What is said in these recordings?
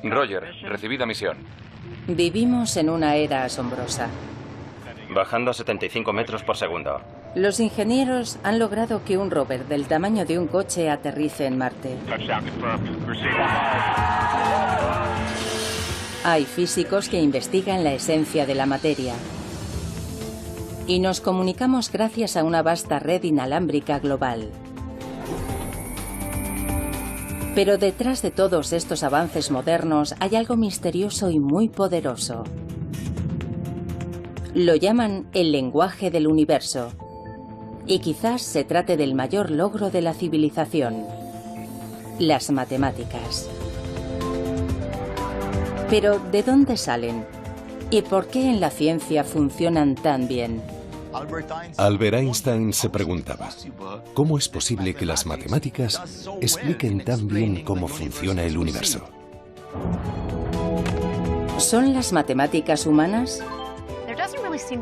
Roger, recibida misión. Vivimos en una era asombrosa. Bajando a 75 metros por segundo. Los ingenieros han logrado que un rover del tamaño de un coche aterrice en Marte. Hay físicos que investigan la esencia de la materia. Y nos comunicamos gracias a una vasta red inalámbrica global. Pero detrás de todos estos avances modernos hay algo misterioso y muy poderoso. Lo llaman el lenguaje del universo. Y quizás se trate del mayor logro de la civilización: las matemáticas. Pero, ¿de dónde salen? ¿Y por qué en la ciencia funcionan tan bien? Albert Einstein se preguntaba, ¿cómo es posible que las matemáticas expliquen tan bien cómo funciona el universo? ¿Son las matemáticas humanas?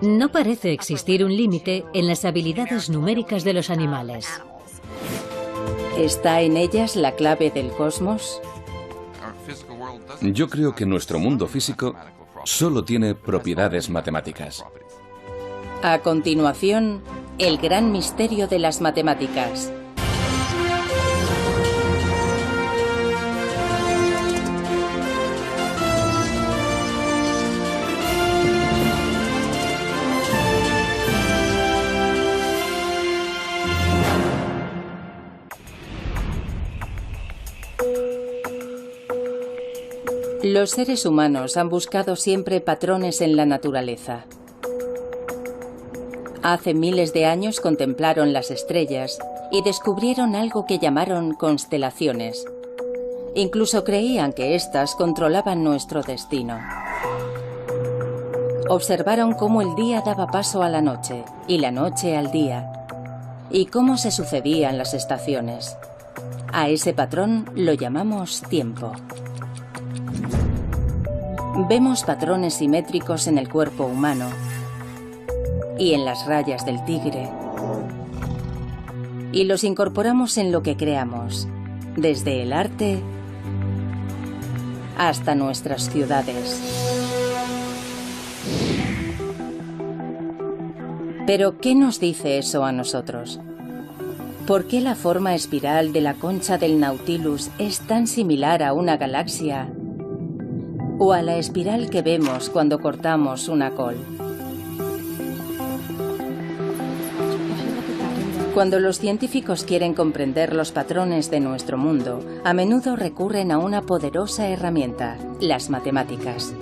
No parece existir un límite en las habilidades numéricas de los animales. ¿Está en ellas la clave del cosmos? Yo creo que nuestro mundo físico solo tiene propiedades matemáticas. A continuación, el gran misterio de las matemáticas. Los seres humanos han buscado siempre patrones en la naturaleza. Hace miles de años contemplaron las estrellas y descubrieron algo que llamaron constelaciones. Incluso creían que éstas controlaban nuestro destino. Observaron cómo el día daba paso a la noche y la noche al día, y cómo se sucedían las estaciones. A ese patrón lo llamamos tiempo. Vemos patrones simétricos en el cuerpo humano y en las rayas del tigre, y los incorporamos en lo que creamos, desde el arte hasta nuestras ciudades. Pero, ¿qué nos dice eso a nosotros? ¿Por qué la forma espiral de la concha del Nautilus es tan similar a una galaxia o a la espiral que vemos cuando cortamos una col? Cuando los científicos quieren comprender los patrones de nuestro mundo, a menudo recurren a una poderosa herramienta: las matemáticas.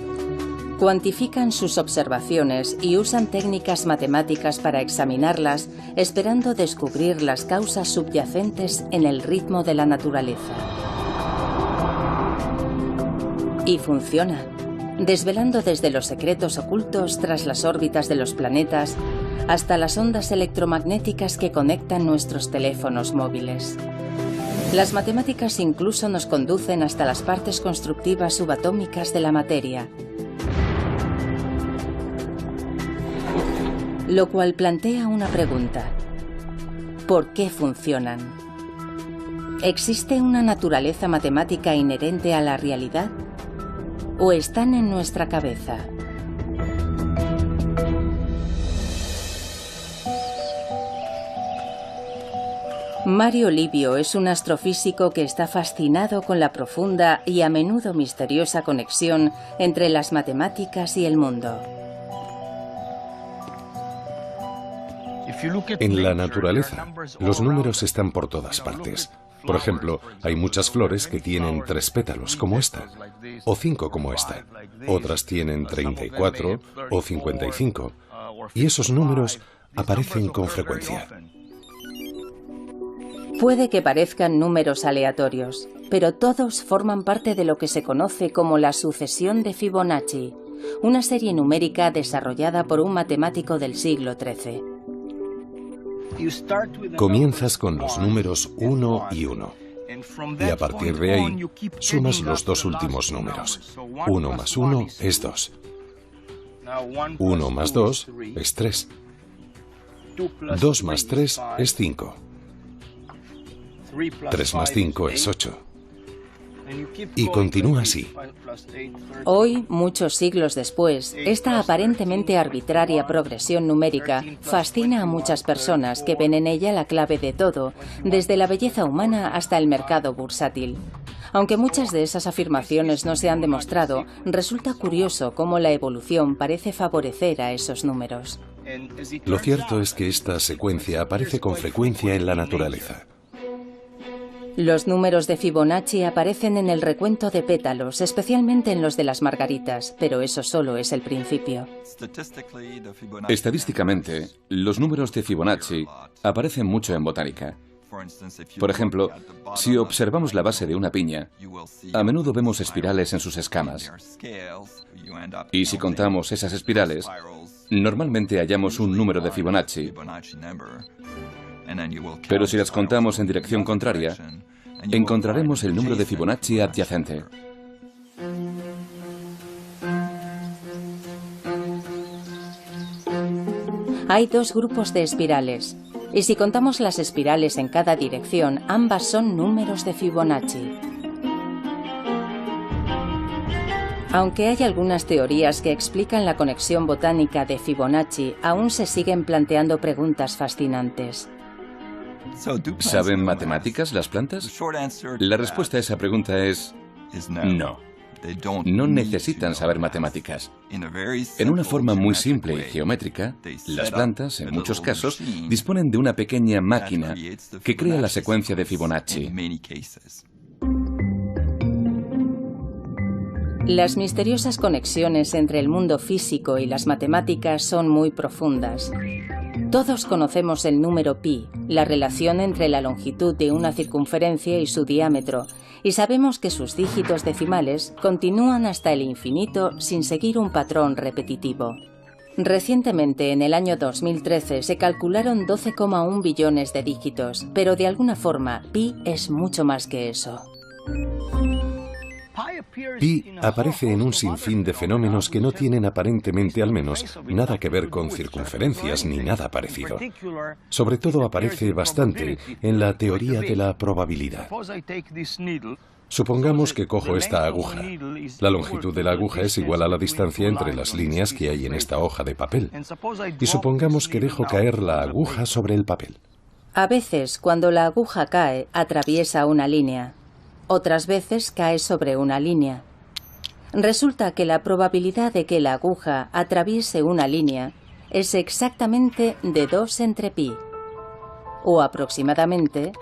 Cuantifican sus observaciones y usan técnicas matemáticas para examinarlas, esperando descubrir las causas subyacentes en el ritmo de la naturaleza. Y funciona, desvelando desde los secretos ocultos tras las órbitas de los planetas hasta las ondas electromagnéticas que conectan nuestros teléfonos móviles. Las matemáticas incluso nos conducen hasta las partes constructivas subatómicas de la materia, lo cual plantea una pregunta: ¿por qué funcionan? ¿Existe una naturaleza matemática inherente a la realidad? ¿O están en nuestra cabeza? Mario Livio es un astrofísico que está fascinado con la profunda y a menudo misteriosa conexión entre las matemáticas y el mundo. En la naturaleza, los números están por todas partes. Por ejemplo, hay muchas flores que tienen 3 pétalos, como esta, o 5 como esta. Otras tienen 34 o 55, y esos números aparecen con frecuencia. Puede que parezcan números aleatorios, pero todos forman parte de lo que se conoce como la sucesión de Fibonacci, una serie numérica desarrollada por un matemático del siglo XIII. Comienzas con los números 1 y 1, y a partir de ahí sumas los dos últimos números. 1 más 1 es 2. 1 más 2 es 3. 2 más 3 es 5. 3 más 5 es 8. Y continúa así. Hoy, muchos siglos después, esta aparentemente arbitraria progresión numérica fascina a muchas personas que ven en ella la clave de todo, desde la belleza humana hasta el mercado bursátil. Aunque muchas de esas afirmaciones no se han demostrado, resulta curioso cómo la evolución parece favorecer a esos números. Lo cierto es que esta secuencia aparece con frecuencia en la naturaleza. Los números de Fibonacci aparecen en el recuento de pétalos, especialmente en los de las margaritas, pero eso solo es el principio. Estadísticamente, los números de Fibonacci aparecen mucho en botánica. Por ejemplo, si observamos la base de una piña, a menudo vemos espirales en sus escamas. Y si contamos esas espirales, normalmente hallamos un número de Fibonacci. Pero si las contamos en dirección contraria, encontraremos el número de Fibonacci adyacente. Hay dos grupos de espirales, y si contamos las espirales en cada dirección, ambas son números de Fibonacci. Aunque hay algunas teorías que explican la conexión botánica de Fibonacci, aún se siguen planteando preguntas fascinantes. ¿Saben matemáticas las plantas? La respuesta a esa pregunta es no. No necesitan saber matemáticas. En una forma muy simple y geométrica, las plantas, en muchos casos, disponen de una pequeña máquina que crea la secuencia de Fibonacci. Las misteriosas conexiones entre el mundo físico y las matemáticas son muy profundas. Todos conocemos el número pi, la relación entre la longitud de una circunferencia y su diámetro, y sabemos que sus dígitos decimales continúan hasta el infinito sin seguir un patrón repetitivo. Recientemente, en el año 2013, se calcularon 12,1 billones de dígitos, pero de alguna forma, pi es mucho más que eso. Pi aparece en un sinfín de fenómenos que no tienen aparentemente, al menos, nada que ver con circunferencias ni nada parecido. Sobre todo aparece bastante en la teoría de la probabilidad. Supongamos que cojo esta aguja. La longitud de la aguja es igual a la distancia entre las líneas que hay en esta hoja de papel. Y supongamos que dejo caer la aguja sobre el papel. A veces, cuando la aguja cae, atraviesa una línea. Otras veces cae sobre una línea. Resulta que la probabilidad de que la aguja atraviese una línea es exactamente de 2 entre pi, o aproximadamente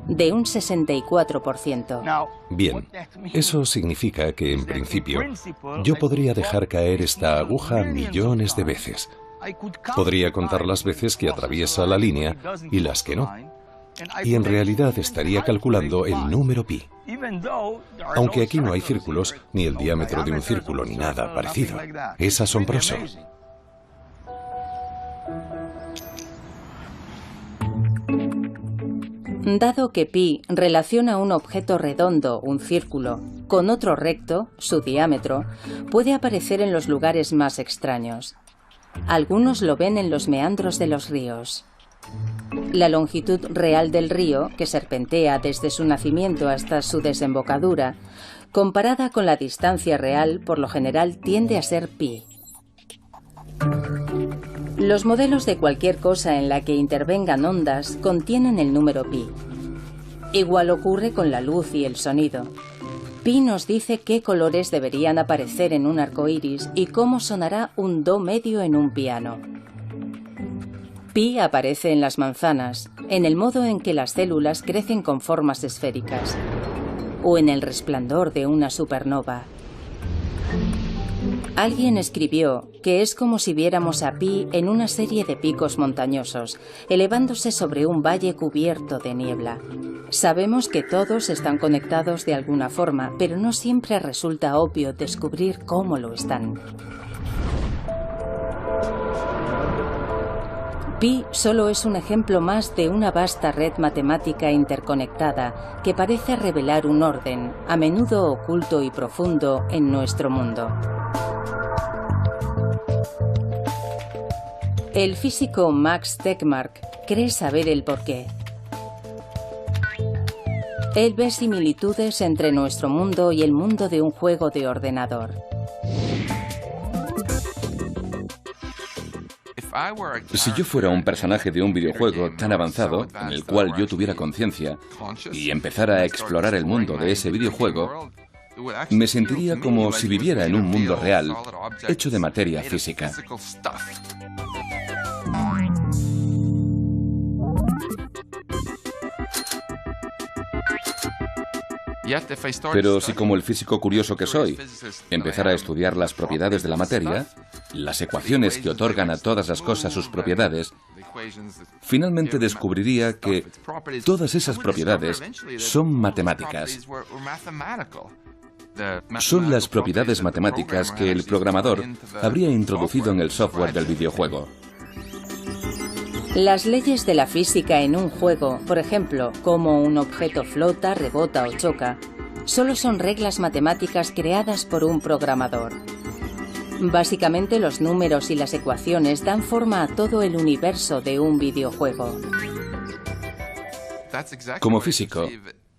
de un 64%. Bien, eso significa que, en principio, yo podría dejar caer esta aguja millones de veces. Podría contar las veces que atraviesa la línea y las que no. Y en realidad estaría calculando el número pi. Aunque aquí no hay círculos, ni el diámetro de un círculo, ni nada parecido. Es asombroso. Dado que pi relaciona un objeto redondo, un círculo, con otro recto, su diámetro, puede aparecer en los lugares más extraños. Algunos lo ven en los meandros de los ríos. La longitud real del río, que serpentea desde su nacimiento hasta su desembocadura, comparada con la distancia real, por lo general tiende a ser pi. Los modelos de cualquier cosa en la que intervengan ondas contienen el número pi. Igual ocurre con la luz y el sonido. Pi nos dice qué colores deberían aparecer en un arco iris y cómo sonará un do medio en un piano. Pi aparece en las manzanas, en el modo en que las células crecen con formas esféricas, o en el resplandor de una supernova. Alguien escribió que es como si viéramos a Pi en una serie de picos montañosos, elevándose sobre un valle cubierto de niebla. Sabemos que todos están conectados de alguna forma, pero no siempre resulta obvio descubrir cómo lo están. Pi solo es un ejemplo más de una vasta red matemática interconectada que parece revelar un orden, a menudo oculto y profundo, en nuestro mundo. El físico Max Tegmark cree saber el porqué. Él ve similitudes entre nuestro mundo y el mundo de un juego de ordenador. Si yo fuera un personaje de un videojuego tan avanzado, en el cual yo tuviera conciencia, y empezara a explorar el mundo de ese videojuego, me sentiría como si viviera en un mundo real, hecho de materia física. Pero si, como el físico curioso que soy, empezara a estudiar las propiedades de la materia, las ecuaciones que otorgan a todas las cosas sus propiedades, finalmente descubriría que todas esas propiedades son matemáticas. Son las propiedades matemáticas que el programador habría introducido en el software del videojuego. Las leyes de la física en un juego, por ejemplo, cómo un objeto flota, rebota o choca, solo son reglas matemáticas creadas por un programador. Básicamente, los números y las ecuaciones dan forma a todo el universo de un videojuego. Como físico,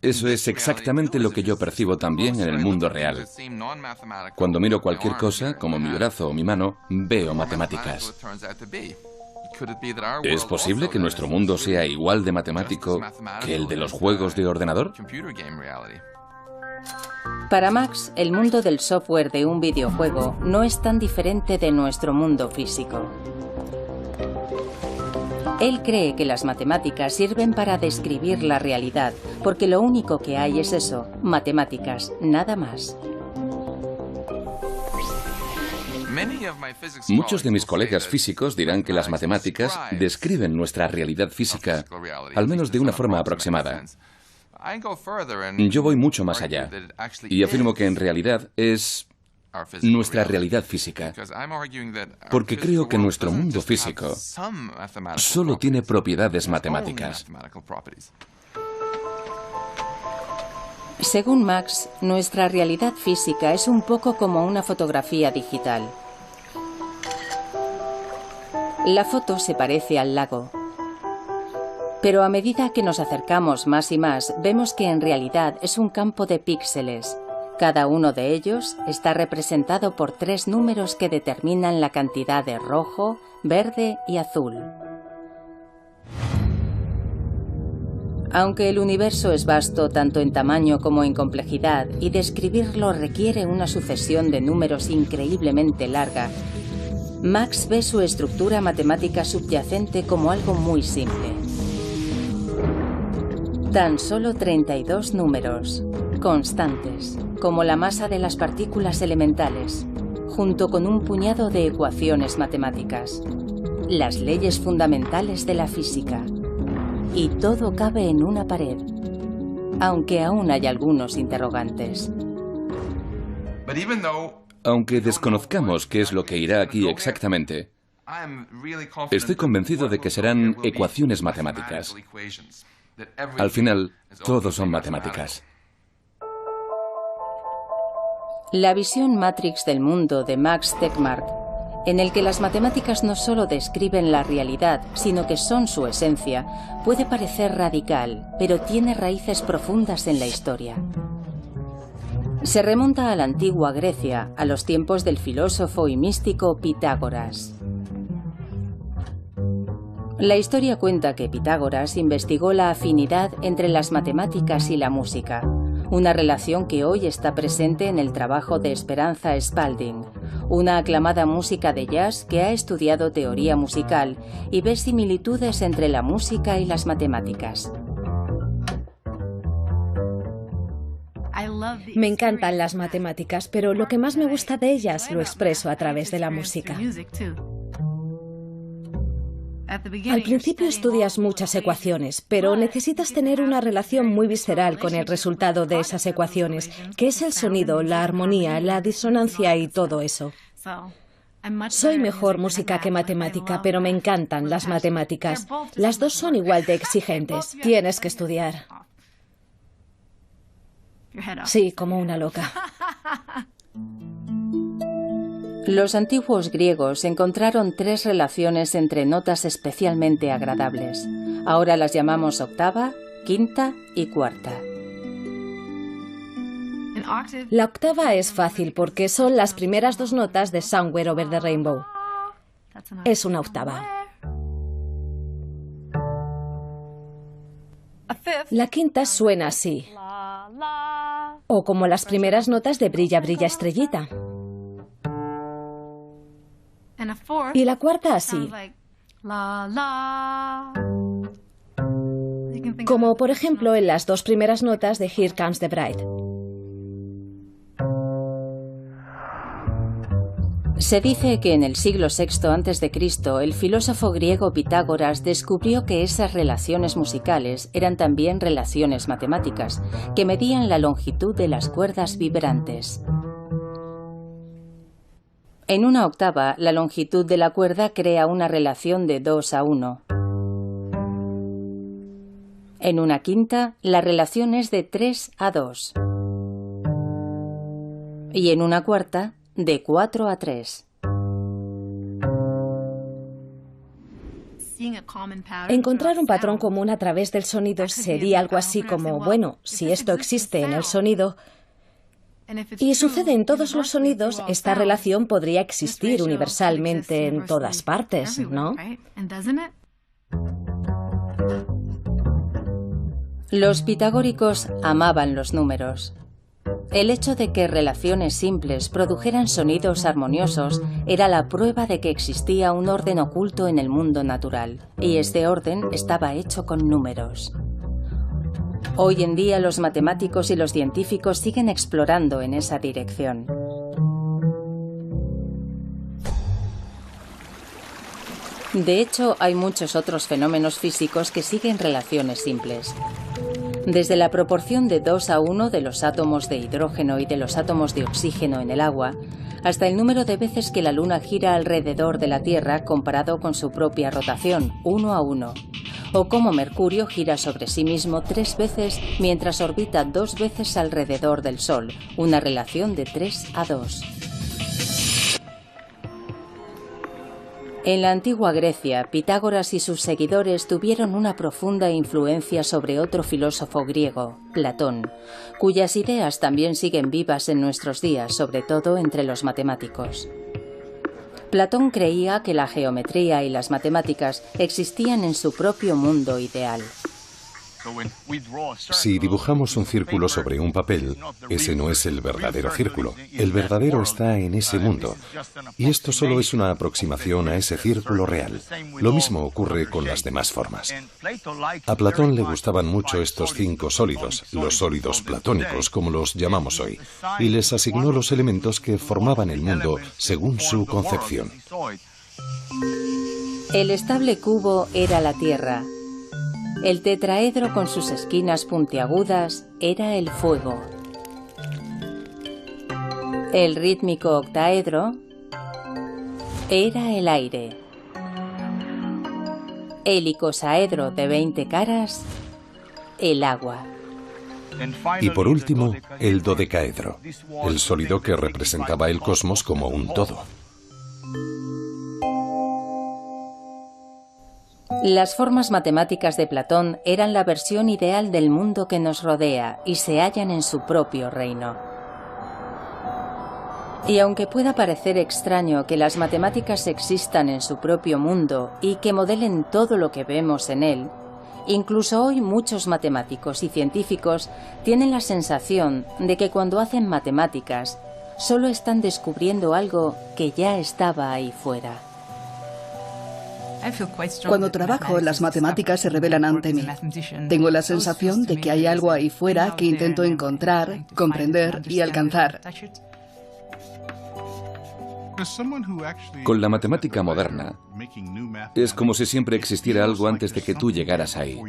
eso es exactamente lo que yo percibo también en el mundo real. Cuando miro cualquier cosa, como mi brazo o mi mano, veo matemáticas. ¿Es posible que nuestro mundo sea igual de matemático que el de los juegos de ordenador? Para Max, el mundo del software de un videojuego no es tan diferente de nuestro mundo físico. Él cree que las matemáticas sirven para describir la realidad, porque lo único que hay es eso, matemáticas, nada más. Muchos de mis colegas físicos dirán que las matemáticas describen nuestra realidad física, al menos de una forma aproximada. Yo voy mucho más allá y afirmo que en realidad es nuestra realidad física, porque creo que nuestro mundo físico solo tiene propiedades matemáticas. Según Max, nuestra realidad física es un poco como una fotografía digital. La foto se parece al lago. Pero a medida que nos acercamos más y más, vemos que en realidad es un campo de píxeles. Cada uno de ellos está representado por 3 números que determinan la cantidad de rojo, verde y azul. Aunque el universo es vasto tanto en tamaño como en complejidad y describirlo requiere una sucesión de números increíblemente larga, Max ve su estructura matemática subyacente como algo muy simple. Tan solo 32 números, constantes, como la masa de las partículas elementales, junto con un puñado de ecuaciones matemáticas, las leyes fundamentales de la física. Y todo cabe en una pared, aunque aún hay algunos interrogantes. Aunque desconozcamos qué es lo que irá aquí exactamente, estoy convencido de que serán ecuaciones matemáticas. Al final, todo son matemáticas. La visión Matrix del mundo de Max Tegmark, en el que las matemáticas no solo describen la realidad, sino que son su esencia, puede parecer radical, pero tiene raíces profundas en la historia. Se remonta a la antigua Grecia, a los tiempos del filósofo y místico Pitágoras. La historia cuenta que Pitágoras investigó la afinidad entre las matemáticas y la música, una relación que hoy está presente en el trabajo de Esperanza Spalding, una aclamada música de jazz que ha estudiado teoría musical y ve similitudes entre la música y las matemáticas. Me encantan las matemáticas, pero lo que más me gusta de ellas lo expreso a través de la música. Al principio estudias muchas ecuaciones, pero necesitas tener una relación muy visceral con el resultado de esas ecuaciones, que es el sonido, la armonía, la disonancia y todo eso. Soy mejor música que matemática, pero me encantan las matemáticas. Las dos son igual de exigentes. Tienes que estudiar. Sí, como una loca. Los antiguos griegos encontraron 3 relaciones entre notas especialmente agradables. Ahora las llamamos octava, quinta y cuarta. La octava es fácil porque son las primeras dos notas de Somewhere Over the Rainbow. Es una octava. La quinta suena así, o como las primeras notas de Brilla, brilla, estrellita. Y la cuarta así, como por ejemplo en las dos primeras notas de Here Comes the Bride. Se dice que en el siglo VI a.C., el filósofo griego Pitágoras descubrió que esas relaciones musicales eran también relaciones matemáticas, que medían la longitud de las cuerdas vibrantes. En una octava, la longitud de la cuerda crea una relación de 2:1. En una quinta, la relación es de 3:2. Y en una cuarta, de 4:3. Encontrar un patrón común a través del sonido sería algo así como, bueno, si esto existe en el sonido y sucede en todos los sonidos, esta relación podría existir universalmente en todas partes, ¿no? Los pitagóricos amaban los números. El hecho de que relaciones simples produjeran sonidos armoniosos era la prueba de que existía un orden oculto en el mundo natural, y este orden estaba hecho con números. Hoy en día los matemáticos y los científicos siguen explorando en esa dirección. De hecho, hay muchos otros fenómenos físicos que siguen relaciones simples. Desde la proporción de 2:1 de los átomos de hidrógeno y de los átomos de oxígeno en el agua, hasta el número de veces que la Luna gira alrededor de la Tierra comparado con su propia rotación, 1:1, o cómo Mercurio gira sobre sí mismo 3 veces mientras orbita 2 veces alrededor del Sol, una relación de 3:2. En la antigua Grecia, Pitágoras y sus seguidores tuvieron una profunda influencia sobre otro filósofo griego, Platón, cuyas ideas también siguen vivas en nuestros días, sobre todo entre los matemáticos. Platón creía que la geometría y las matemáticas existían en su propio mundo ideal. Si dibujamos un círculo sobre un papel, ese no es el verdadero círculo. El verdadero está en ese mundo. Y esto solo es una aproximación a ese círculo real. Lo mismo ocurre con las demás formas. A Platón le gustaban mucho estos 5 sólidos, los sólidos platónicos, como los llamamos hoy, y les asignó los elementos que formaban el mundo según su concepción. El estable cubo era la Tierra. El tetraedro con sus esquinas puntiagudas era el fuego. El rítmico octaedro era el aire. El icosaedro de 20 caras, el agua. Y por último, el dodecaedro, el sólido que representaba el cosmos como un todo. Las formas matemáticas de Platón eran la versión ideal del mundo que nos rodea y se hallan en su propio reino. Y aunque pueda parecer extraño que las matemáticas existan en su propio mundo y que modelen todo lo que vemos en él, incluso hoy muchos matemáticos y científicos tienen la sensación de que cuando hacen matemáticas solo están descubriendo algo que ya estaba ahí fuera. Cuando trabajo, las matemáticas se revelan ante mí. Tengo la sensación de que hay algo ahí fuera que intento encontrar, comprender y alcanzar. Con la matemática moderna, es como si siempre existiera algo antes de que tú llegaras ahí.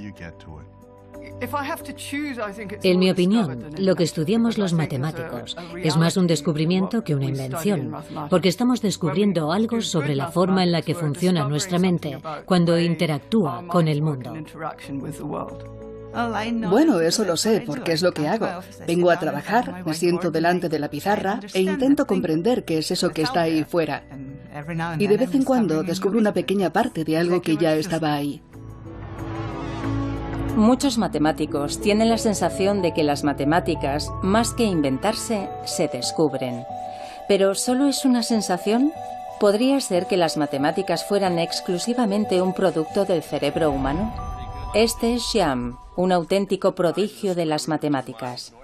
En mi opinión, lo que estudiamos los matemáticos es más un descubrimiento que una invención, porque estamos descubriendo algo sobre la forma en la que funciona nuestra mente cuando interactúa con el mundo. Bueno, eso lo sé, porque es lo que hago. Vengo a trabajar, me siento delante de la pizarra e intento comprender qué es eso que está ahí fuera. Y de vez en cuando descubro una pequeña parte de algo que ya estaba ahí. Muchos matemáticos tienen la sensación de que las matemáticas, más que inventarse, se descubren. ¿Pero solo es una sensación? ¿Podría ser que las matemáticas fueran exclusivamente un producto del cerebro humano? Este es Xiam, un auténtico prodigio de las matemáticas.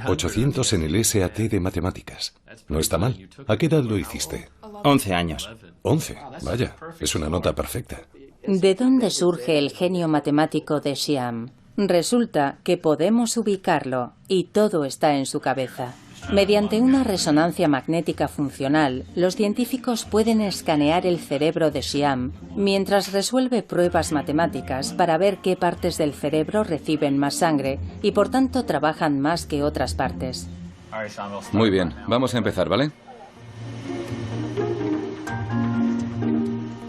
800 en el SAT de matemáticas. No está mal. ¿A qué edad lo hiciste? 11 años. 11. Vaya, es una nota perfecta. ¿De dónde surge el genio matemático de Xiam? Resulta que podemos ubicarlo y todo está en su cabeza. Mediante una resonancia magnética funcional, los científicos pueden escanear el cerebro de Xiam mientras resuelve pruebas matemáticas para ver qué partes del cerebro reciben más sangre y por tanto trabajan más que otras partes. Muy bien, vamos a empezar, ¿vale?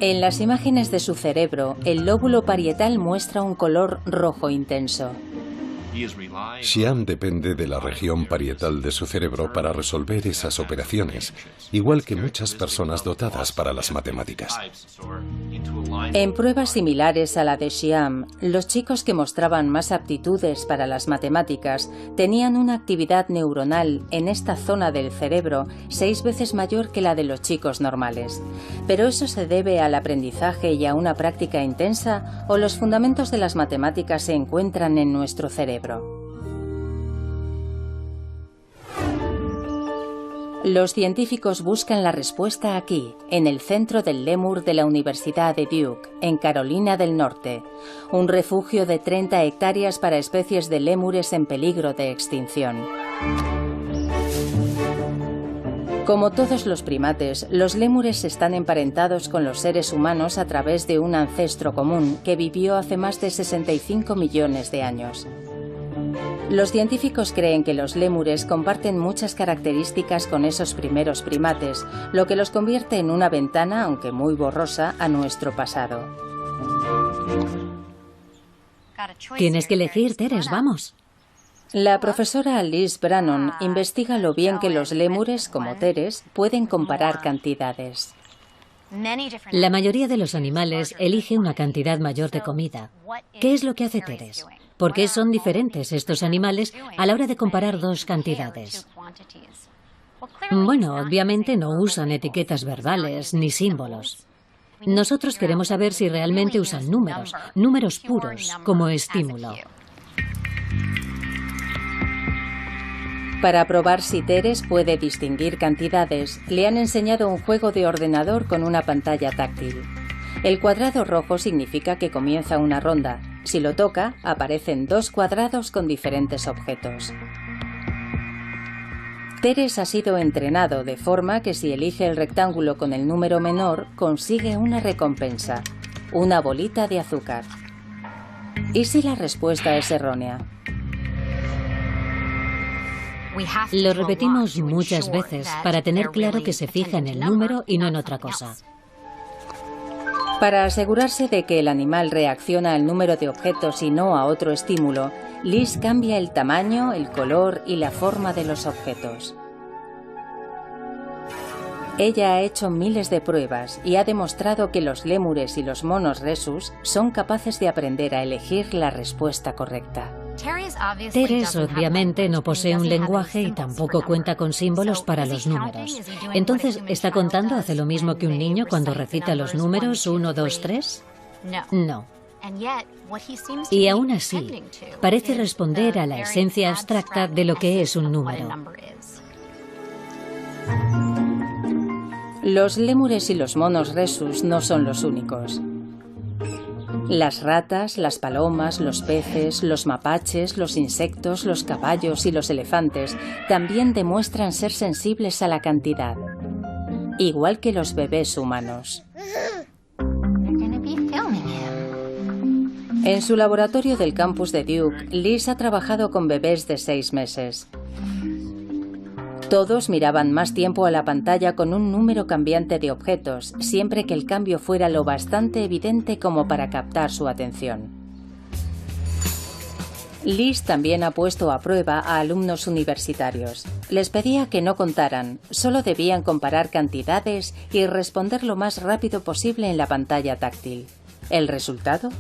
En las imágenes de su cerebro, el lóbulo parietal muestra un color rojo intenso. Xiam depende de la región parietal de su cerebro para resolver esas operaciones, igual que muchas personas dotadas para las matemáticas. En pruebas similares a la de Xiam, los chicos que mostraban más aptitudes para las matemáticas tenían una actividad neuronal en esta zona del cerebro 6 veces mayor que la de los chicos normales. ¿Pero eso se debe al aprendizaje y a una práctica intensa o los fundamentos de las matemáticas se encuentran en nuestro cerebro? Los científicos buscan la respuesta aquí, en el centro del lémur de la Universidad de Duke, en Carolina del Norte, un refugio de 30 hectáreas para especies de lémures en peligro de extinción. Como todos los primates, los lémures están emparentados con los seres humanos a través de un ancestro común que vivió hace más de 65 millones de años. Los científicos creen que los lémures comparten muchas características con esos primeros primates, lo que los convierte en una ventana, aunque muy borrosa, a nuestro pasado. Tienes que elegir, Teres, vamos. La profesora Liz Brannon investiga lo bien que los lémures, como Teres, pueden comparar cantidades. La mayoría de los animales elige una cantidad mayor de comida. ¿Qué es lo que hace Teres? ¿Por qué son diferentes estos animales a la hora de comparar dos cantidades? Bueno, obviamente no usan etiquetas verbales ni símbolos. Nosotros queremos saber si realmente usan números puros, como estímulo. Para probar si Teres puede distinguir cantidades, le han enseñado un juego de ordenador con una pantalla táctil. El cuadrado rojo significa que comienza una ronda. Si lo toca, aparecen 2 cuadrados con diferentes objetos. Teres ha sido entrenado de forma que si elige el rectángulo con el número menor, consigue una recompensa, una bolita de azúcar. ¿Y si la respuesta es errónea? Lo repetimos muchas veces para tener claro que se fija en el número y no en otra cosa. Para asegurarse de que el animal reacciona al número de objetos y no a otro estímulo, Liz cambia el tamaño, el color y la forma de los objetos. Ella ha hecho miles de pruebas y ha demostrado que los lémures y los monos rhesus son capaces de aprender a elegir la respuesta correcta. Teres obviamente no posee un lenguaje y tampoco cuenta con símbolos para los números. Entonces, ¿está contando hace lo mismo que un niño cuando recita los números 1, 2, 3? No. Y aún así, parece responder a la esencia abstracta de lo que es un número. Los lémures y los monos rhesus no son los únicos. Las ratas, las palomas, los peces, los mapaches, los insectos, los caballos y los elefantes también demuestran ser sensibles a la cantidad, igual que los bebés humanos. En su laboratorio del campus de Duke, Liz ha trabajado con bebés de 6 meses. Todos miraban más tiempo a la pantalla con un número cambiante de objetos, siempre que el cambio fuera lo bastante evidente como para captar su atención. Liz también ha puesto a prueba a alumnos universitarios. Les pedía que no contaran, solo debían comparar cantidades y responder lo más rápido posible en la pantalla táctil. ¿El resultado?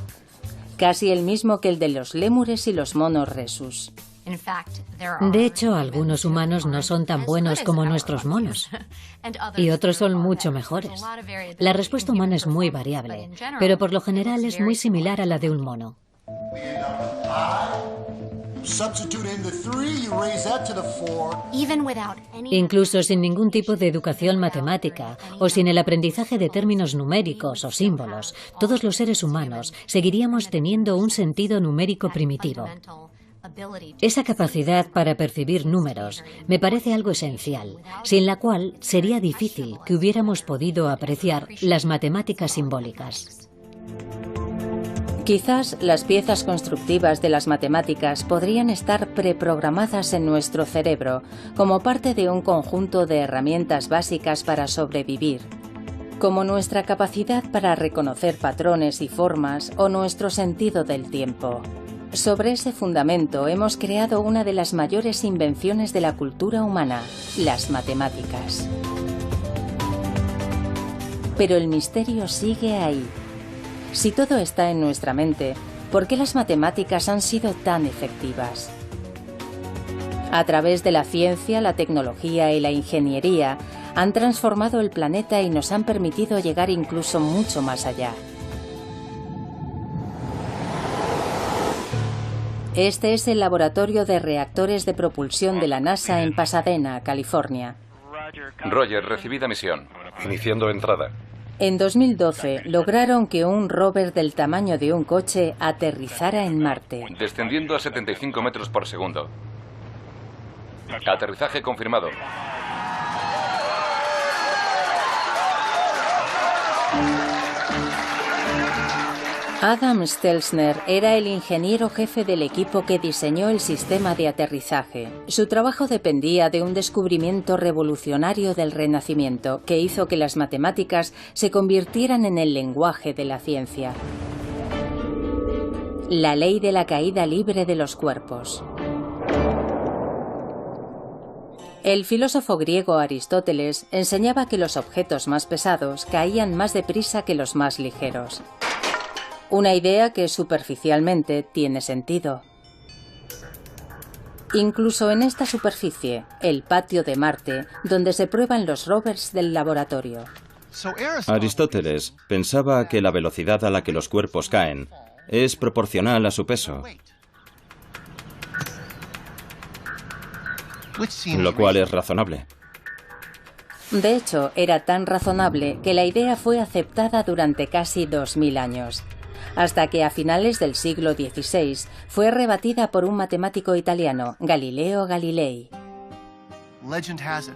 casi el mismo que el de los lémures y los monos rhesus. De hecho, algunos humanos no son tan buenos como nuestros monos, y otros son mucho mejores. La respuesta humana es muy variable, pero por lo general es muy similar a la de un mono. Incluso sin ningún tipo de educación matemática o sin el aprendizaje de términos numéricos o símbolos, todos los seres humanos seguiríamos teniendo un sentido numérico primitivo. Esa capacidad para percibir números me parece algo esencial, sin la cual sería difícil que hubiéramos podido apreciar las matemáticas simbólicas. Quizás las piezas constructivas de las matemáticas podrían estar preprogramadas en nuestro cerebro como parte de un conjunto de herramientas básicas para sobrevivir, como nuestra capacidad para reconocer patrones y formas o nuestro sentido del tiempo. Sobre ese fundamento hemos creado una de las mayores invenciones de la cultura humana, las matemáticas. Pero el misterio sigue ahí. Si todo está en nuestra mente, ¿por qué las matemáticas han sido tan efectivas? A través de la ciencia, la tecnología y la ingeniería, han transformado el planeta y nos han permitido llegar incluso mucho más allá. Este es el laboratorio de reactores de propulsión de la NASA en Pasadena, California. Roger, recibida misión. Iniciando entrada. En 2012 lograron que un rover del tamaño de un coche aterrizara en Marte. Descendiendo a 75 metros por segundo. Aterrizaje confirmado. Adam Stelzner era el ingeniero jefe del equipo que diseñó el sistema de aterrizaje. Su trabajo dependía de un descubrimiento revolucionario del Renacimiento que hizo que las matemáticas se convirtieran en el lenguaje de la ciencia. La ley de la caída libre de los cuerpos. El filósofo griego Aristóteles enseñaba que los objetos más pesados caían más deprisa que los más ligeros. Una idea que superficialmente tiene sentido. Incluso en esta superficie, el patio de Marte, donde se prueban los rovers del laboratorio. Aristóteles pensaba que la velocidad a la que los cuerpos caen es proporcional a su peso, lo cual es razonable. De hecho, era tan razonable que la idea fue aceptada durante casi 2000 años. Hasta que a finales del siglo XVI fue rebatida por un matemático italiano, Galileo Galilei.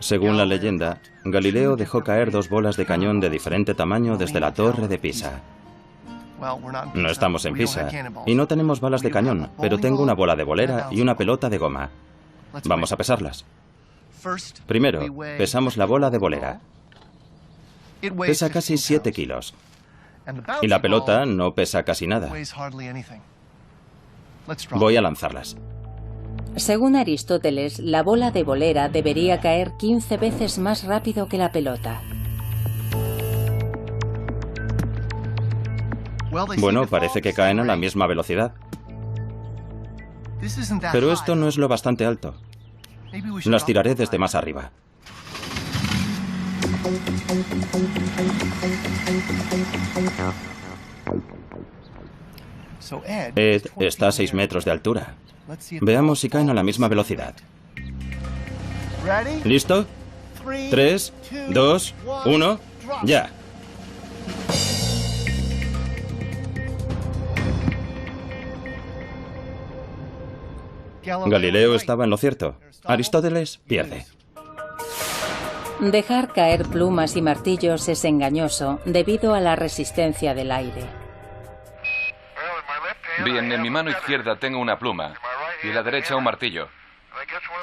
Según la leyenda, Galileo dejó caer 2 bolas de cañón de diferente tamaño desde la torre de Pisa. No estamos en Pisa y no tenemos balas de cañón, pero tengo una bola de bolera y una pelota de goma. Vamos a pesarlas. Primero, pesamos la bola de bolera. Pesa casi 7 kilos. Y la pelota no pesa casi nada. Voy a lanzarlas. Según Aristóteles, la bola de bolera debería caer 15 veces más rápido que la pelota. Bueno, parece que caen a la misma velocidad. Pero esto no es lo bastante alto. Las tiraré desde más arriba. Ed está a 6 metros de altura. Veamos si caen a la misma velocidad. ¿Listo? 3, 2, 1, ya. Galileo estaba en lo cierto. Aristóteles pierde. Dejar caer plumas y martillos es engañoso debido a la resistencia del aire. Bien, en mi mano izquierda tengo una pluma y en la derecha un martillo.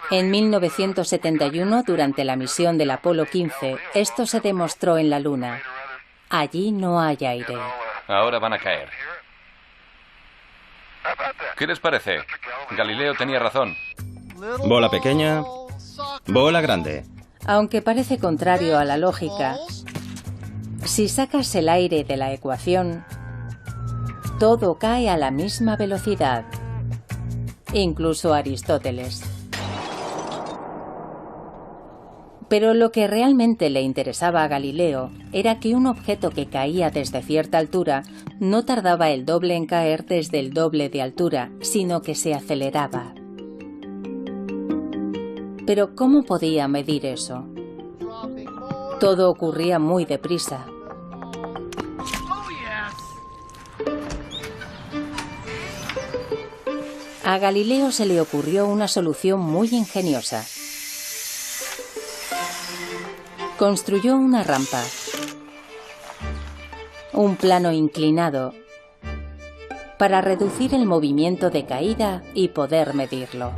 En 1971, durante la misión del Apolo 15, esto se demostró en la Luna. Allí no hay aire. Ahora van a caer. ¿Qué les parece? Galileo tenía razón. Bola pequeña, bola grande. Aunque parece contrario a la lógica, si sacas el aire de la ecuación, todo cae a la misma velocidad. Incluso Aristóteles. Pero lo que realmente le interesaba a Galileo era que un objeto que caía desde cierta altura no tardaba el doble en caer desde el doble de altura, sino que se aceleraba. Pero ¿cómo podía medir eso? Todo ocurría muy deprisa. A Galileo se le ocurrió una solución muy ingeniosa. Construyó una rampa, un plano inclinado, para reducir el movimiento de caída y poder medirlo.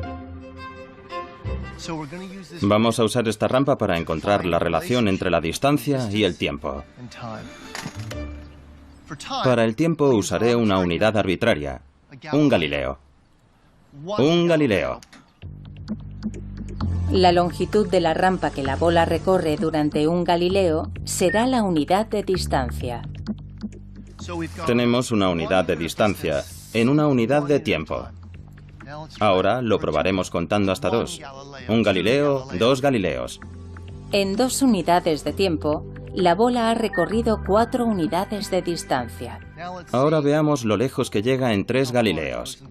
Vamos a usar esta rampa para encontrar la relación entre la distancia y el tiempo. Para el tiempo usaré una unidad arbitraria, un Galileo. Un Galileo. La longitud de la rampa que la bola recorre durante un Galileo será la unidad de distancia. Tenemos una unidad de distancia en una unidad de tiempo. Ahora lo probaremos contando hasta 2. Un Galileo, 2 Galileos. En 2 unidades de tiempo, la bola ha recorrido 4 unidades de distancia. Ahora veamos lo lejos que llega en 3 Galileos.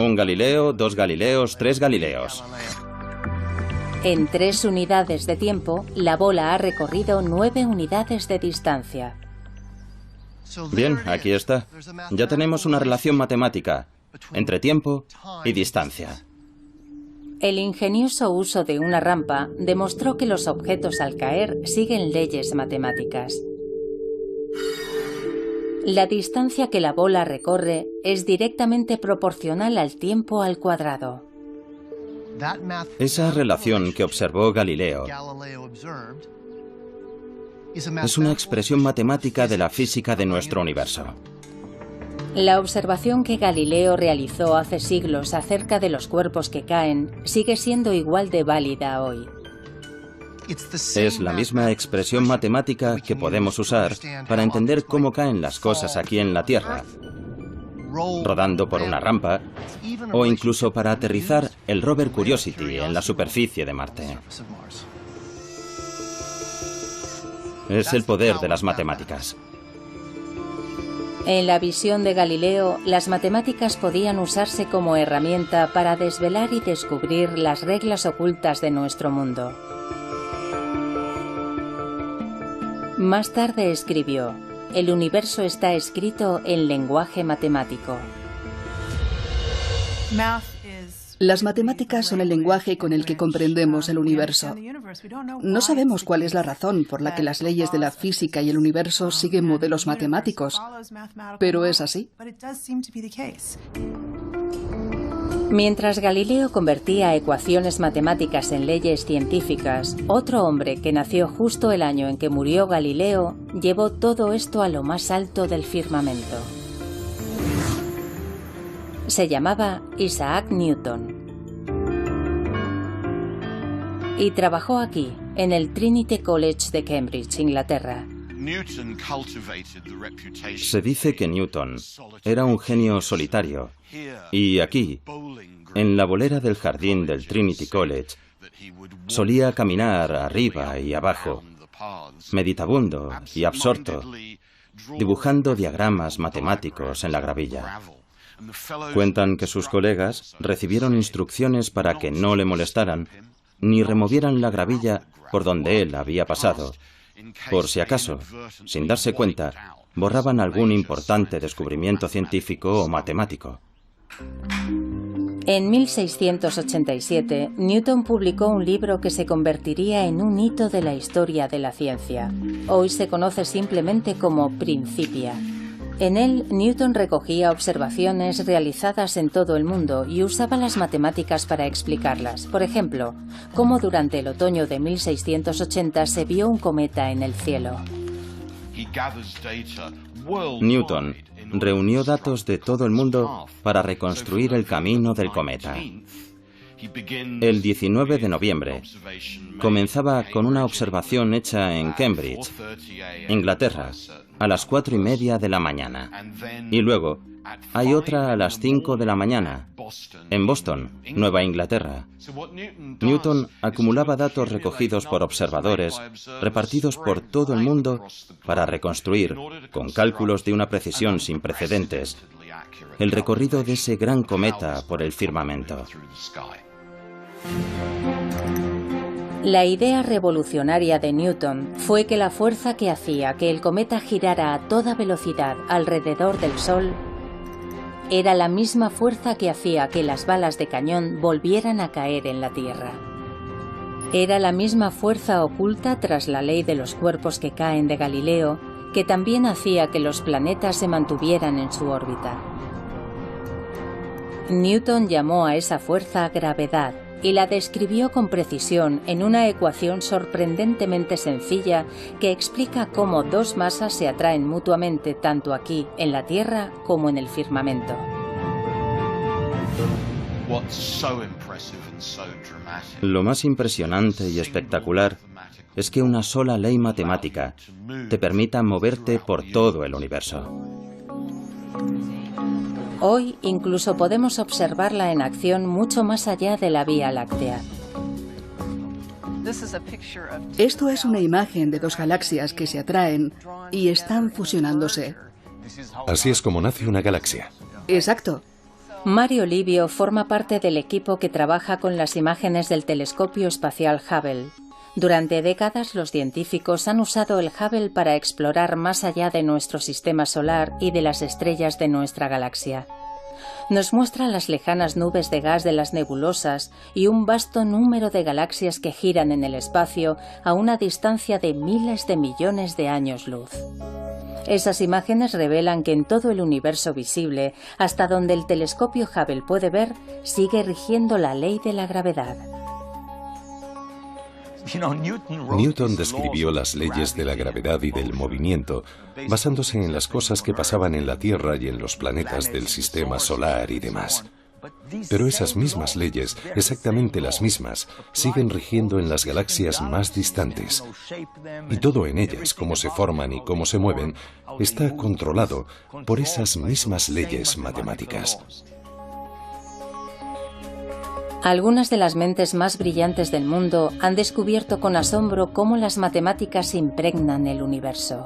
Un Galileo, 2 Galileos, 3 Galileos. En 3 unidades de tiempo, la bola ha recorrido 9 unidades de distancia. Bien, aquí está. Ya tenemos una relación matemática entre tiempo y distancia. El ingenioso uso de una rampa demostró que los objetos al caer siguen leyes matemáticas. La distancia que la bola recorre es directamente proporcional al tiempo al cuadrado. Esa relación que observó Galileo es una expresión matemática de la física de nuestro universo. La observación que Galileo realizó hace siglos acerca de los cuerpos que caen sigue siendo igual de válida hoy. Es la misma expresión matemática que podemos usar para entender cómo caen las cosas aquí en la Tierra, rodando por una rampa, o incluso para aterrizar el rover Curiosity en la superficie de Marte. Es el poder de las matemáticas. En la visión de Galileo, las matemáticas podían usarse como herramienta para desvelar y descubrir las reglas ocultas de nuestro mundo. Más tarde escribió: "El universo está escrito en lenguaje matemático". Las matemáticas son el lenguaje con el que comprendemos el universo. No sabemos cuál es la razón por la que las leyes de la física y el universo siguen modelos matemáticos, pero es así. Mientras Galileo convertía ecuaciones matemáticas en leyes científicas, otro hombre que nació justo el año en que murió Galileo llevó todo esto a lo más alto del firmamento. Se llamaba Isaac Newton. Y trabajó aquí, en el Trinity College de Cambridge, Inglaterra. Se dice que Newton era un genio solitario, y aquí, en la bolera del jardín del Trinity College, solía caminar arriba y abajo, meditabundo y absorto, dibujando diagramas matemáticos en la gravilla. Cuentan que sus colegas recibieron instrucciones para que no le molestaran ni removieran la gravilla por donde él había pasado, por si acaso, sin darse cuenta, borraban algún importante descubrimiento científico o matemático. En 1687, Newton publicó un libro que se convertiría en un hito de la historia de la ciencia. Hoy se conoce simplemente como Principia. En él, Newton recogía observaciones realizadas en todo el mundo y usaba las matemáticas para explicarlas. Por ejemplo, cómo durante el otoño de 1680 se vio un cometa en el cielo. Newton reunió datos de todo el mundo para reconstruir el camino del cometa. El 19 de noviembre comenzaba con una observación hecha en Cambridge, Inglaterra, a las 4:30 de la mañana. Y luego hay otra a las 5 de la mañana, en Boston, Nueva Inglaterra. Newton acumulaba datos recogidos por observadores, repartidos por todo el mundo, para reconstruir, con cálculos de una precisión sin precedentes, el recorrido de ese gran cometa por el firmamento. La idea revolucionaria de Newton fue que la fuerza que hacía que el cometa girara a toda velocidad alrededor del Sol era la misma fuerza que hacía que las balas de cañón volvieran a caer en la Tierra. Era la misma fuerza oculta tras la ley de los cuerpos que caen de Galileo, que también hacía que los planetas se mantuvieran en su órbita. Newton llamó a esa fuerza gravedad y la describió con precisión en una ecuación sorprendentemente sencilla que explica cómo dos masas se atraen mutuamente tanto aquí, en la Tierra, como en el firmamento. Lo más impresionante y espectacular es que una sola ley matemática te permita moverte por todo el universo. Hoy incluso podemos observarla en acción mucho más allá de la Vía Láctea. Esto es una imagen de dos galaxias que se atraen y están fusionándose. Así es como nace una galaxia. Exacto. Mario Livio forma parte del equipo que trabaja con las imágenes del telescopio espacial Hubble. Durante décadas los científicos han usado el Hubble para explorar más allá de nuestro sistema solar y de las estrellas de nuestra galaxia. Nos muestra las lejanas nubes de gas de las nebulosas y un vasto número de galaxias que giran en el espacio a una distancia de miles de millones de años luz. Esas imágenes revelan que en todo el universo visible, hasta donde el telescopio Hubble puede ver, sigue rigiendo la ley de la gravedad. Newton describió las leyes de la gravedad y del movimiento basándose en las cosas que pasaban en la Tierra y en los planetas del sistema solar y demás. Pero esas mismas leyes, exactamente las mismas, siguen rigiendo en las galaxias más distantes. Y todo en ellas, cómo se forman y cómo se mueven, está controlado por esas mismas leyes matemáticas. Algunas de las mentes más brillantes del mundo han descubierto con asombro cómo las matemáticas impregnan el universo.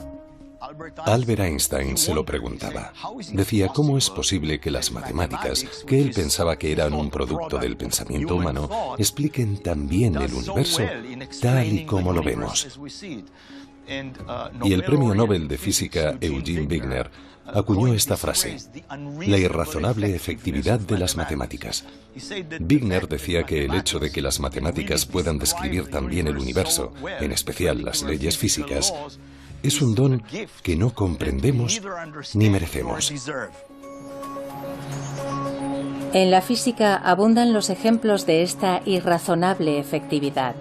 Albert Einstein se lo preguntaba. Decía, ¿cómo es posible que las matemáticas, que él pensaba que eran un producto del pensamiento humano, expliquen tan bien el universo tal y como lo vemos? Y el premio Nobel de Física Eugene Wigner acuñó esta frase: la irrazonable efectividad de las matemáticas. Wigner decía que el hecho de que las matemáticas puedan describir también el universo, en especial las leyes físicas, es un don que no comprendemos ni merecemos. En la física abundan los ejemplos de esta irrazonable efectividad.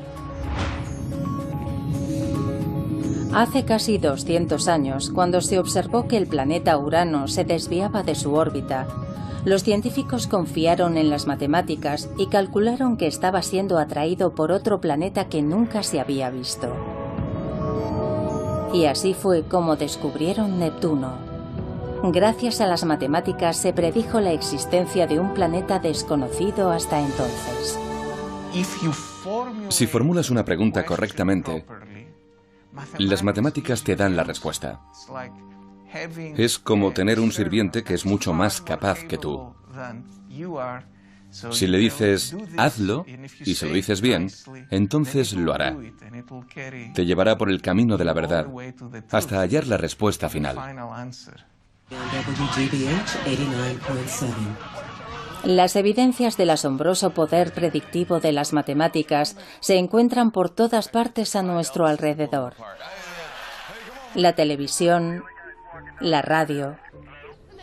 Hace casi 200 años, cuando se observó que el planeta Urano se desviaba de su órbita, los científicos confiaron en las matemáticas y calcularon que estaba siendo atraído por otro planeta que nunca se había visto. Y así fue como descubrieron Neptuno. Gracias a las matemáticas se predijo la existencia de un planeta desconocido hasta entonces. Si formulas una pregunta correctamente, las matemáticas te dan la respuesta. Es como tener un sirviente que es mucho más capaz que tú. Si le dices, hazlo, y se lo dices bien, entonces lo hará. Te llevará por el camino de la verdad, hasta hallar la respuesta final. Las evidencias del asombroso poder predictivo de las matemáticas se encuentran por todas partes a nuestro alrededor. La televisión, la radio,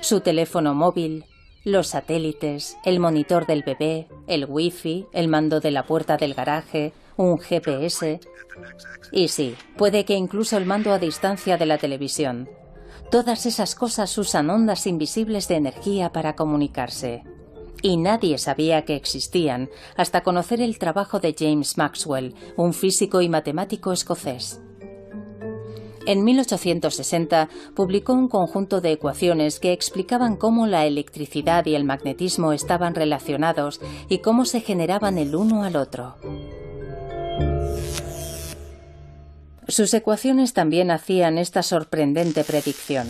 su teléfono móvil, los satélites, el monitor del bebé, el wifi, el mando de la puerta del garaje, un GPS. Y sí, puede que incluso el mando a distancia de la televisión. Todas esas cosas usan ondas invisibles de energía para comunicarse. Y nadie sabía que existían hasta conocer el trabajo de James Maxwell, un físico y matemático escocés. En 1860 publicó un conjunto de ecuaciones que explicaban cómo la electricidad y el magnetismo estaban relacionados y cómo se generaban el uno al otro. Sus ecuaciones también hacían esta sorprendente predicción.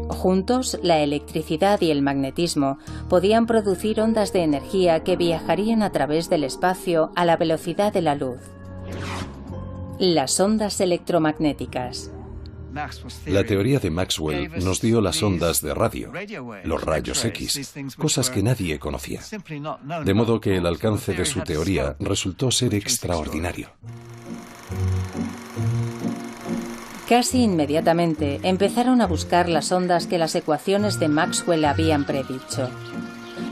Juntos, la electricidad y el magnetismo podían producir ondas de energía que viajarían a través del espacio a la velocidad de la luz. Las ondas electromagnéticas. La teoría de Maxwell nos dio las ondas de radio, los rayos X, cosas que nadie conocía. De modo que el alcance de su teoría resultó ser extraordinario. Casi inmediatamente empezaron a buscar las ondas que las ecuaciones de Maxwell habían predicho.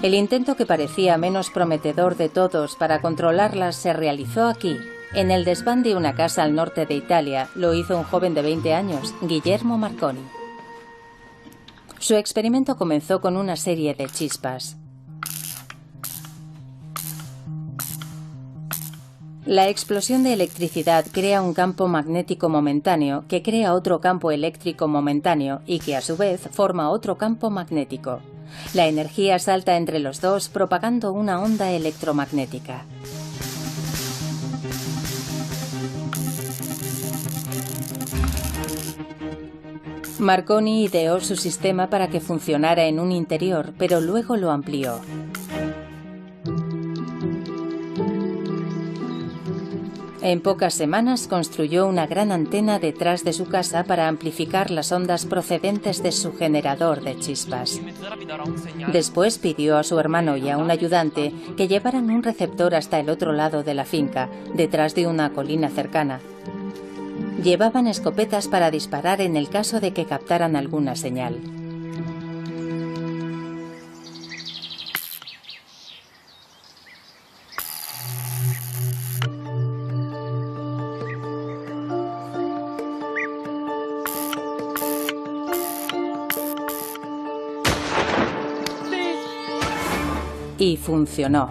El intento que parecía menos prometedor de todos para controlarlas se realizó aquí, en el desván de una casa al norte de Italia. Lo hizo un joven de 20 años, Guillermo Marconi. Su experimento comenzó con una serie de chispas. La explosión de electricidad crea un campo magnético momentáneo que crea otro campo eléctrico momentáneo y que a su vez forma otro campo magnético. La energía salta entre los dos propagando una onda electromagnética. Marconi ideó su sistema para que funcionara en un interior, pero luego lo amplió. En pocas semanas construyó una gran antena detrás de su casa para amplificar las ondas procedentes de su generador de chispas. Después pidió a su hermano y a un ayudante que llevaran un receptor hasta el otro lado de la finca, detrás de una colina cercana. Llevaban escopetas para disparar en el caso de que captaran alguna señal. Y funcionó.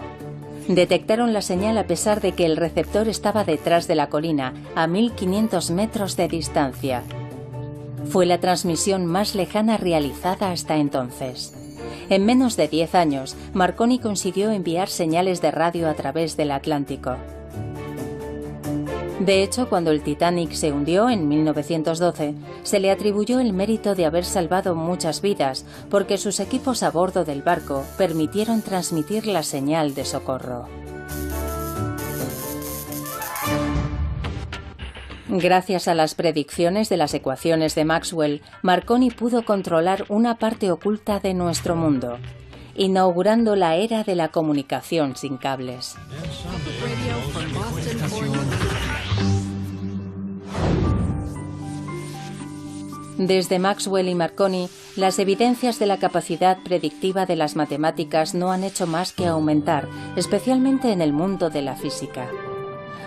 Detectaron la señal a pesar de que el receptor estaba detrás de la colina, a 1500 metros de distancia. Fue la transmisión más lejana realizada hasta entonces. En menos de 10 años, Marconi consiguió enviar señales de radio a través del Atlántico. De hecho, cuando el Titanic se hundió en 1912, se le atribuyó el mérito de haber salvado muchas vidas, porque sus equipos a bordo del barco permitieron transmitir la señal de socorro. Gracias a las predicciones de las ecuaciones de Maxwell, Marconi pudo controlar una parte oculta de nuestro mundo, inaugurando la era de la comunicación sin cables. Desde Maxwell y Marconi, las evidencias de la capacidad predictiva de las matemáticas no han hecho más que aumentar, especialmente en el mundo de la física.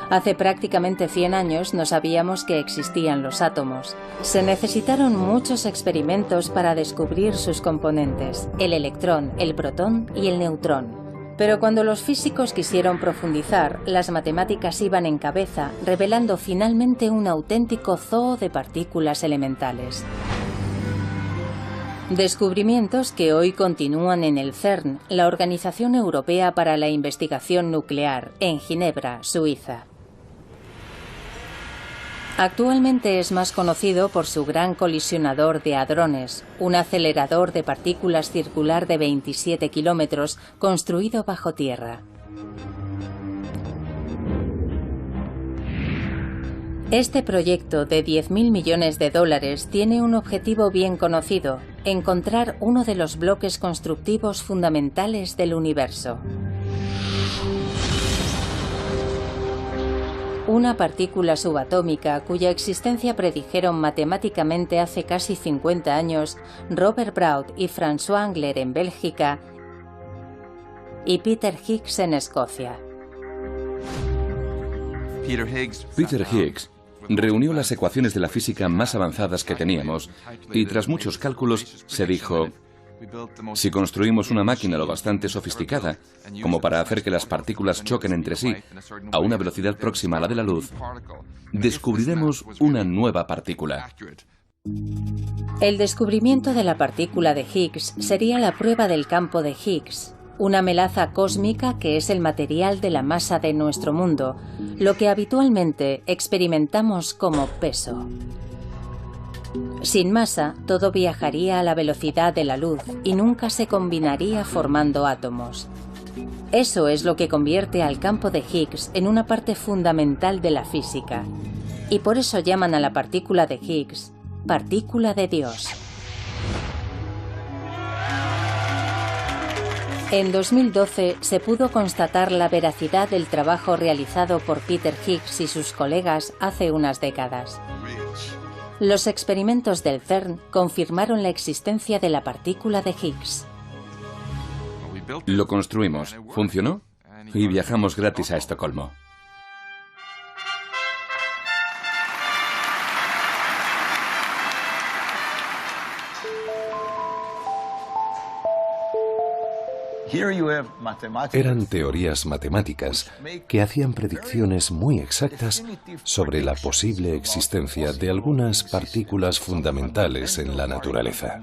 Hace prácticamente 100 años no sabíamos que existían los átomos. Se necesitaron muchos experimentos para descubrir sus componentes, el electrón, el protón y el neutrón. Pero cuando los físicos quisieron profundizar, las matemáticas iban en cabeza, revelando finalmente un auténtico zoo de partículas elementales. Descubrimientos que hoy continúan en el CERN, la Organización Europea para la Investigación Nuclear, en Ginebra, Suiza. Actualmente es más conocido por su gran colisionador de hadrones, un acelerador de partículas circular de 27 kilómetros construido bajo tierra. Este proyecto de 10.000 millones de dólares tiene un objetivo bien conocido: encontrar uno de los bloques constructivos fundamentales del universo. Una partícula subatómica cuya existencia predijeron matemáticamente hace casi 50 años Robert Brout y François Englert en Bélgica y Peter Higgs en Escocia. Peter Higgs reunió las ecuaciones de la física más avanzadas que teníamos y tras muchos cálculos se dijo: Si construimos una máquina lo bastante sofisticada como para hacer que las partículas choquen entre sí a una velocidad próxima a la de la luz, descubriremos una nueva partícula. El descubrimiento de la partícula de Higgs sería la prueba del campo de Higgs, una melaza cósmica que es el material de la masa de nuestro mundo, lo que habitualmente experimentamos como peso. Sin masa, todo viajaría a la velocidad de la luz y nunca se combinaría formando átomos. Eso es lo que convierte al campo de Higgs en una parte fundamental de la física. Y por eso llaman a la partícula de Higgs partícula de Dios. En 2012 se pudo constatar la veracidad del trabajo realizado por Peter Higgs y sus colegas hace unas décadas. Los experimentos del CERN confirmaron la existencia de la partícula de Higgs. Lo construimos, funcionó y viajamos gratis a Estocolmo. Eran teorías matemáticas que hacían predicciones muy exactas sobre la posible existencia de algunas partículas fundamentales en la naturaleza.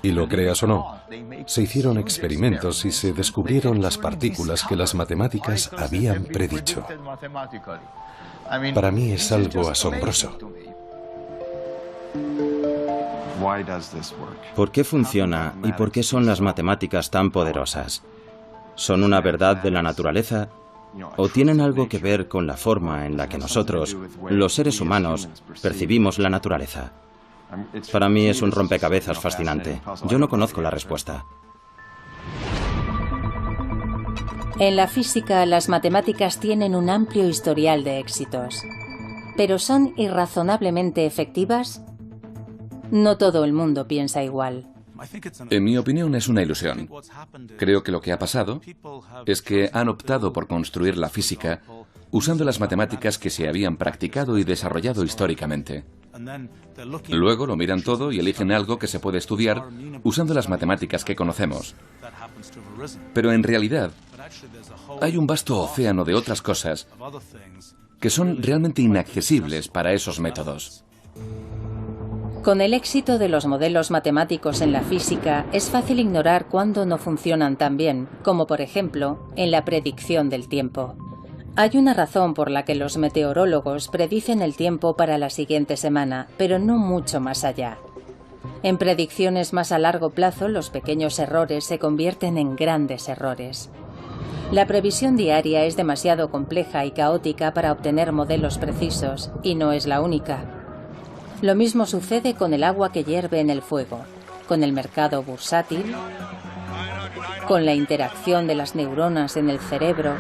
Y lo creas o no, se hicieron experimentos y se descubrieron las partículas que las matemáticas habían predicho. Para mí es algo asombroso. ¿Por qué funciona y por qué son las matemáticas tan poderosas? ¿Son una verdad de la naturaleza o tienen algo que ver con la forma en la que nosotros, los seres humanos, percibimos la naturaleza? Para mí es un rompecabezas fascinante. Yo no conozco la respuesta. En la física, las matemáticas tienen un amplio historial de éxitos. ¿Pero son irrazonablemente efectivas? No todo el mundo piensa igual. En mi opinión es una ilusión. Creo que lo que ha pasado es que han optado por construir la física usando las matemáticas que se habían practicado y desarrollado históricamente. Luego lo miran todo y eligen algo que se puede estudiar usando las matemáticas que conocemos. Pero en realidad hay un vasto océano de otras cosas que son realmente inaccesibles para esos métodos. Con el éxito de los modelos matemáticos en la física, es fácil ignorar cuándo no funcionan tan bien, como por ejemplo, en la predicción del tiempo. Hay una razón por la que los meteorólogos predicen el tiempo para la siguiente semana, pero no mucho más allá. En predicciones más a largo plazo, los pequeños errores se convierten en grandes errores. La previsión diaria es demasiado compleja y caótica para obtener modelos precisos, y no es la única. Lo mismo sucede con el agua que hierve en el fuego, con el mercado bursátil, con la interacción de las neuronas en el cerebro,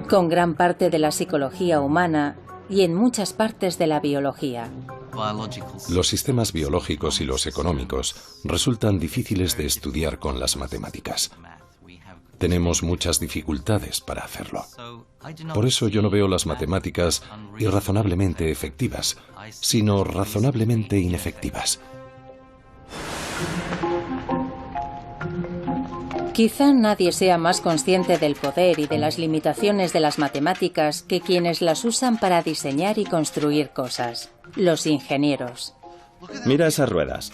con gran parte de la psicología humana y en muchas partes de la biología. Los sistemas biológicos y los económicos resultan difíciles de estudiar con las matemáticas. Tenemos muchas dificultades para hacerlo. Por eso yo no veo las matemáticas irrazonablemente efectivas, sino razonablemente inefectivas. Quizá nadie sea más consciente del poder y de las limitaciones de las matemáticas que quienes las usan para diseñar y construir cosas, los ingenieros. Mira esas ruedas.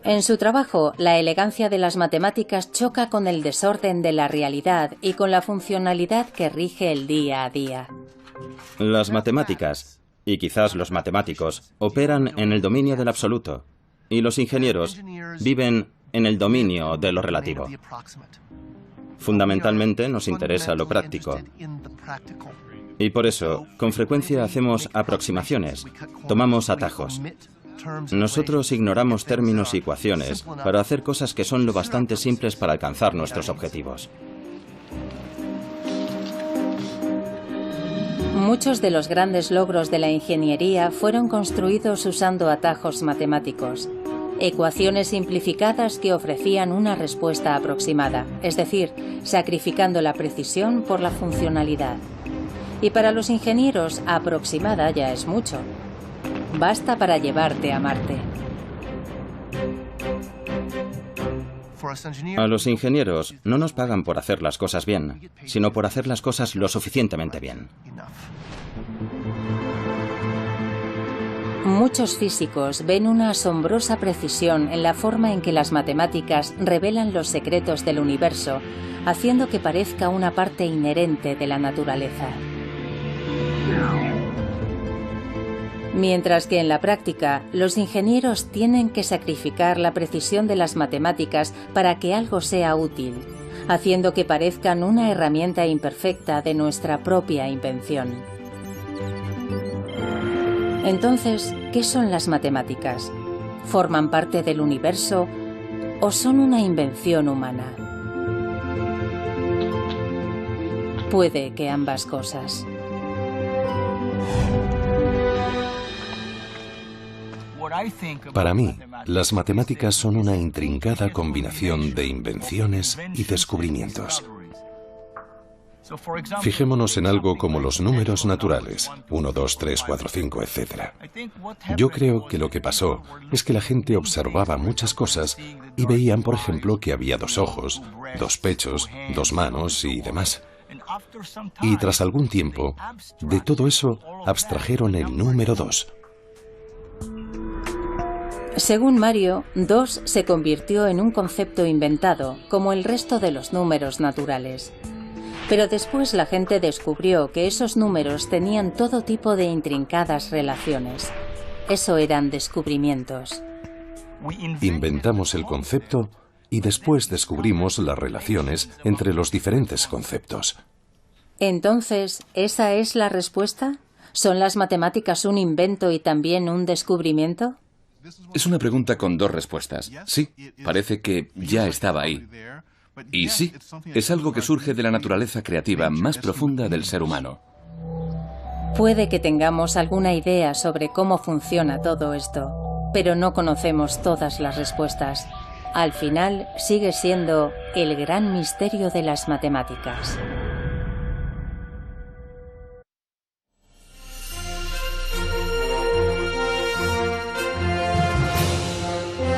En su trabajo, la elegancia de las matemáticas choca con el desorden de la realidad y con la funcionalidad que rige el día a día. Las matemáticas, y quizás los matemáticos, operan en el dominio del absoluto, y los ingenieros viven en el dominio de lo relativo. Fundamentalmente nos interesa lo práctico. Y por eso, con frecuencia hacemos aproximaciones, tomamos atajos. Nosotros ignoramos términos y ecuaciones para hacer cosas que son lo bastante simples para alcanzar nuestros objetivos. Muchos de los grandes logros de la ingeniería fueron construidos usando atajos matemáticos, ecuaciones simplificadas que ofrecían una respuesta aproximada, es decir, sacrificando la precisión por la funcionalidad. Y para los ingenieros, aproximada ya es mucho. Basta para llevarte a Marte. A los ingenieros no nos pagan por hacer las cosas bien, sino por hacer las cosas lo suficientemente bien. Muchos físicos ven una asombrosa precisión en la forma en que las matemáticas revelan los secretos del universo, haciendo que parezca una parte inherente de la naturaleza. Mientras que en la práctica, los ingenieros tienen que sacrificar la precisión de las matemáticas para que algo sea útil, haciendo que parezcan una herramienta imperfecta de nuestra propia invención. Entonces, ¿qué son las matemáticas? ¿Forman parte del universo o son una invención humana? Puede que ambas cosas. Para mí, las matemáticas son una intrincada combinación de invenciones y descubrimientos. Fijémonos en algo como los números naturales, 1, 2, 3, 4, 5, etc. Yo creo que lo que pasó es que la gente observaba muchas cosas y veían, por ejemplo, que había 2 ojos, 2 pechos, 2 manos y demás. Y tras algún tiempo, de todo eso abstrajeron el número 2. Según Mario, 2 se convirtió en un concepto inventado, como el resto de los números naturales. Pero después la gente descubrió que esos números tenían todo tipo de intrincadas relaciones. Eso eran descubrimientos. Inventamos el concepto y después descubrimos las relaciones entre los diferentes conceptos. Entonces, ¿esa es la respuesta? ¿Son las matemáticas un invento y también un descubrimiento? Es una pregunta con 2 respuestas. Sí, parece que ya estaba ahí. Y sí, es algo que surge de la naturaleza creativa más profunda del ser humano. Puede que tengamos alguna idea sobre cómo funciona todo esto, pero no conocemos todas las respuestas. Al final, sigue siendo el gran misterio de las matemáticas.